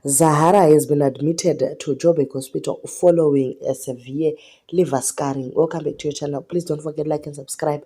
Zahara has been admitted to Joburg Hospital following a severe liver scarring. Welcome back to your channel. Please don't forget like and subscribe.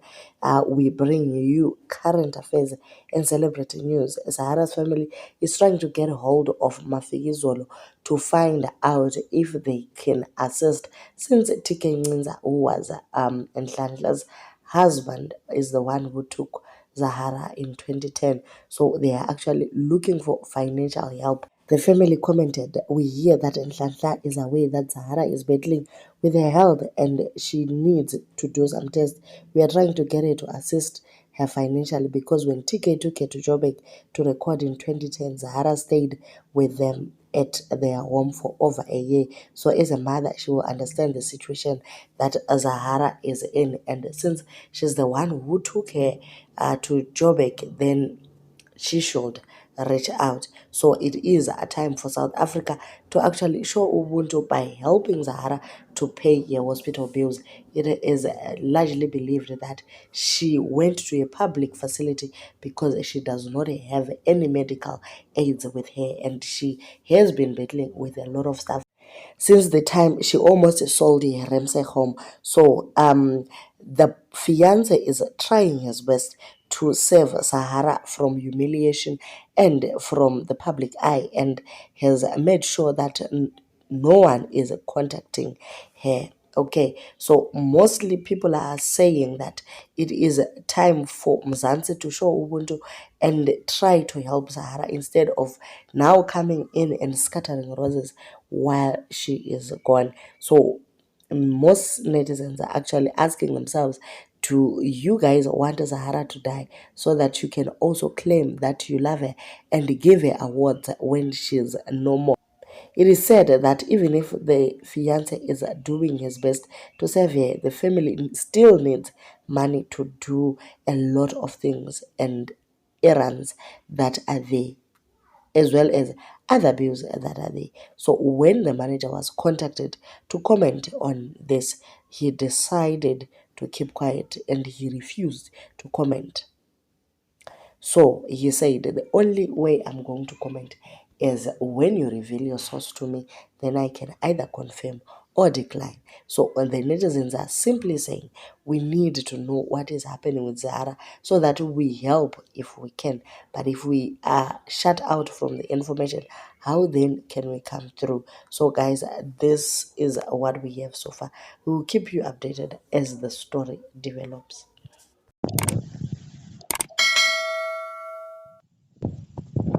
We bring you current affairs and celebrity news. Zahara's family is trying to get hold of Mafu to find out if they can assist, since Nciza, who was Nhlanhla's husband, is the one who took Zahara in 2010. So they are actually looking for financial help. The family commented, "We hear that Nhlanhla is aware that Zahara is battling with her health and she needs to do some tests. We are trying to get her to assist her financially, because when TK took her to Joburg to record in 2010, Zahara stayed with them at their home for over a year. So as a mother, she will understand the situation that Zahara is in. And since she's the one who took her to Joburg, then she should reach out." So it is a time for South Africa to actually show Ubuntu by helping Zahara to pay her hospital bills. It is largely believed that she went to a public facility because she does not have any medical aids with her, and she has been battling with a lot of stuff since the time she almost sold her Ramsey home. So the fiance is trying his best to save Zahara from humiliation and from the public eye, and has made sure that no one is contacting her. Okay, so mostly people are saying that it is time for Mzansi to show Ubuntu and try to help Zahara, instead of now coming in and scattering roses while she is gone. So most netizens are actually asking themselves, do you guys want Zahara to die so that you can also claim that you love her and give her awards when she's no more? It is said that even if the fiance is doing his best to save her, the family still needs money to do a lot of things and errands that are there, as well as other bills that are there. So when the manager was contacted to comment on this, he decided to keep quiet and he refused to comment. So he said, "The only way I'm going to comment is when you reveal your source to me, then I can either confirm or decline." So the netizens are simply saying, we need to know what is happening with Zahara so that we help if we can. But if we are shut out from the information, how then can we come through? So guys, this is what we have so far. We will keep you updated as the story develops.